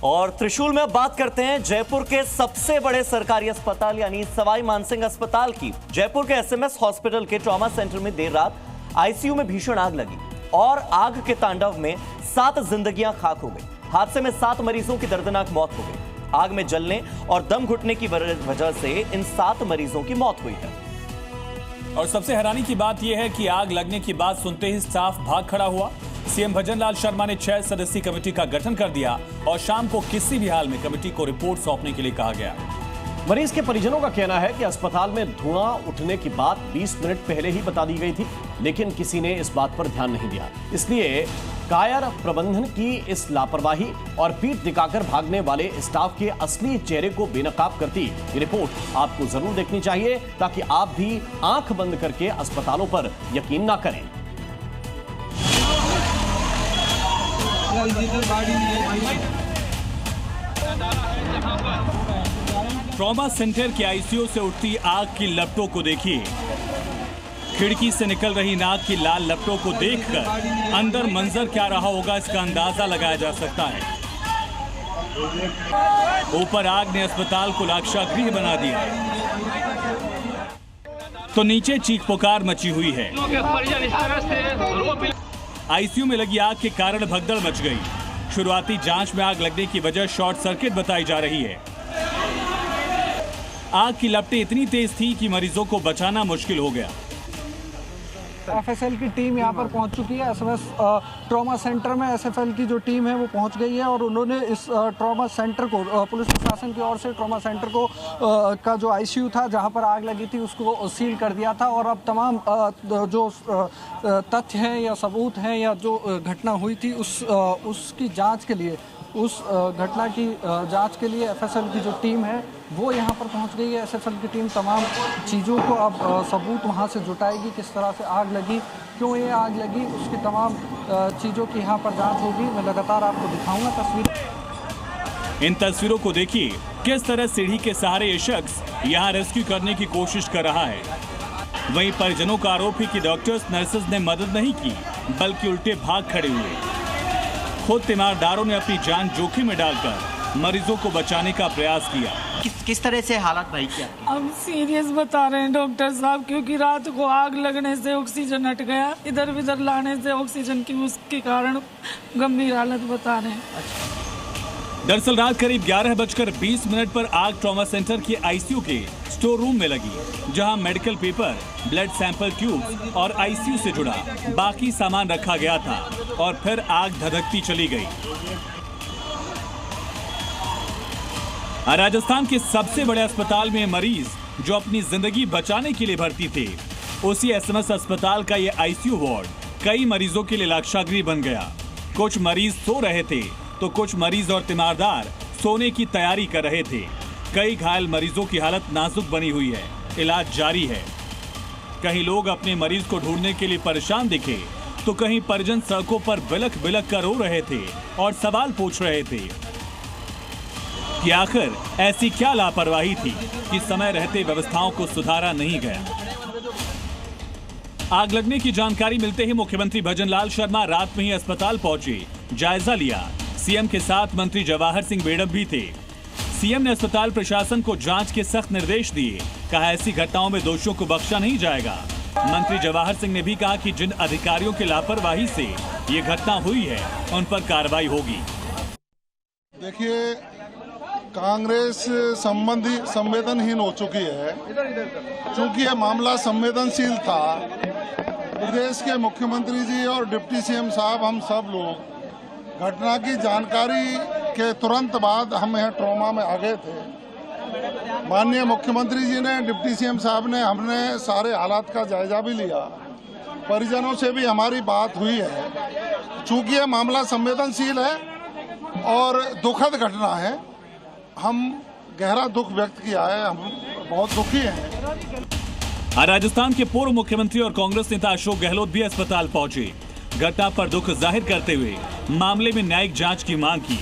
और त्रिशूल में बात करते हैं जयपुर के सबसे बड़े सरकारी अस्पताल यानी सवाई मानसिंह अस्पताल की। जयपुर के एसएमएस हॉस्पिटल के ट्रॉमा सेंटर में देर रात आईसीयू में भीषण आग लगी और आग के तांडव में 7 जिंदगियां खाक हो गई। हादसे में 7 मरीजों की दर्दनाक मौत हो गई। आग में जलने और दम घुटने की वजह से इन 7 मरीजों की मौत हुई है। और सबसे हैरानी की बात यह है कि आग लगने की बात सुनते ही स्टाफ भाग खड़ा हुआ। सीएम भजनलाल शर्मा ने 6 सदस्यीय कमेटी का गठन कर दिया और शाम को किसी भी हाल में कमेटी को रिपोर्ट सौंपने के लिए कहा गया। मरीज के परिजनों का कहना है कि अस्पताल में धुआं उठने की बात 20 मिनट पहले ही बता दी गई थी, लेकिन किसी ने इस बात पर ध्यान नहीं दिया। इसलिए कायर प्रबंधन की इस लापरवाही और पीठ दिखाकर भागने वाले स्टाफ के असली चेहरे को बेनकाब करती ये रिपोर्ट आपको जरूर देखनी चाहिए, ताकि आप भी आंख बंद करके अस्पतालों पर यकीन ना करें। ट्रॉमा सेंटर के आईसीयू से उठती आग की लपटों को देखिए। खिड़की से निकल रही नाक की लाल लपटों को देखकर अंदर मंजर क्या रहा होगा इसका अंदाजा लगाया जा सकता है। ऊपर आग ने अस्पताल को लाक्षागृह बना दिया तो नीचे चीख पुकार मची हुई है। आईसीयू में लगी आग के कारण भगदड़ मच गई। शुरुआती जांच में आग लगने की वजह शॉर्ट सर्किट बताई जा रही है। आग की लपटें इतनी तेज थी कि मरीजों को बचाना मुश्किल हो गया। एफएसएल की टीम यहाँ पर पहुँच चुकी है। एसएमएस ट्रॉमा सेंटर में एसएफएल की जो टीम है वो पहुँच गई है और उन्होंने इस ट्रॉमा सेंटर को पुलिस प्रशासन की ओर से ट्रॉमा सेंटर को का जो आईसीयू था जहाँ पर आग लगी थी उसको सील कर दिया था और अब तमाम जो तथ्य हैं या सबूत हैं या जो घटना हुई थी उसकी जाँच के लिए उस घटना की जांच के लिए एफएसएल की जो टीम है वो यहाँ पर पहुँच गई है। एसएफएल की टीम तमाम चीज़ों को अब सबूत वहाँ से जुटाएगी, किस तरह से आग लगी, क्यों ये आग लगी, उसकी तमाम चीज़ों की यहाँ पर जांच होगी। मैं लगातार आपको दिखाऊंगा तस्वीर। इन तस्वीरों को देखिए, किस तरह सीढ़ी के सहारे ये शख्स यहाँ रेस्क्यू करने की कोशिश कर रहा है। वहीं परिजनों का आरोप है कि डॉक्टर्स नर्सेज ने मदद नहीं की बल्कि उल्टे भाग खड़े हुए। खुद तीमारदारों ने अपनी जान जोखिम में डालकर मरीजों को बचाने का प्रयास किया। किस तरह से हालात भाई क्या? अब सीरियस बता रहे हैं डॉक्टर साहब, क्योंकि रात को आग लगने से ऑक्सीजन हट गया, इधर उधर लाने से ऑक्सीजन की उसके कारण गंभीर हालत बता रहे हैं। दरअसल रात करीब 11:20 पर आग ट्रॉमा सेंटर के आईसीयू के स्टोर रूम में लगी, जहां medical paper, blood sample tube और आईसीयू से जुड़ा बाकी सामान रखा गया था और फिर आग धधकती चली गई। राजस्थान के सबसे बड़े अस्पताल में मरीज जो अपनी जिंदगी बचाने के लिए भर्ती थे, उसी एसएमएस अस्पताल का ये आईसीयू वार्ड कई मरीजों के लिए लाक्षागृह बन गया। कुछ मरीज सो रहे थे तो कुछ मरीज और तीमारदार सोने की तैयारी कर रहे थे। कई घायल मरीजों की हालत नाजुक बनी हुई है, इलाज जारी है। कहीं लोग अपने मरीज को ढूंढने के लिए परेशान दिखे तो कहीं परिजन सड़कों पर बिलख बिलख कर रो रहे थे और सवाल पूछ रहे थे कि आखिर ऐसी क्या लापरवाही थी कि समय रहते व्यवस्थाओं को सुधारा नहीं गया। आग लगने की जानकारी मिलते ही मुख्यमंत्री भजनलाल शर्मा रात में ही अस्पताल पहुंचे, जायजा लिया। सीएम के साथ मंत्री जवाहर सिंह बेड़म भी थे। सीएम ने अस्पताल प्रशासन को जांच के सख्त निर्देश दिए, कहा ऐसी घटनाओं में दोषियों को बख्शा नहीं जाएगा। मंत्री जवाहर सिंह ने भी कहा कि जिन अधिकारियों की लापरवाही से ये घटना हुई है उन पर कार्रवाई होगी। देखिए, कांग्रेस संबंधी संवेदनहीन हो चुकी है। चूंकि यह मामला संवेदनशील था, प्रदेश के मुख्यमंत्री जी और डिप्टी सीएम साहब, हम सब लोग घटना की जानकारी के तुरंत बाद हम यहाँ ट्रॉमा में आ गए थे। माननीय मुख्यमंत्री जी ने, डिप्टी सीएम साहब ने, हमने सारे हालात का जायजा भी लिया। परिजनों से भी हमारी बात हुई है। चूंकि यह मामला संवेदनशील है और दुखद घटना है, हम गहरा दुख व्यक्त किया है, हम बहुत दुखी हैं। राजस्थान के पूर्व मुख्यमंत्री और कांग्रेस नेता अशोक गहलोत भी अस्पताल पहुंचे। घटना पर दुख जाहिर करते हुए मामले में न्यायिक जांच की मांग की।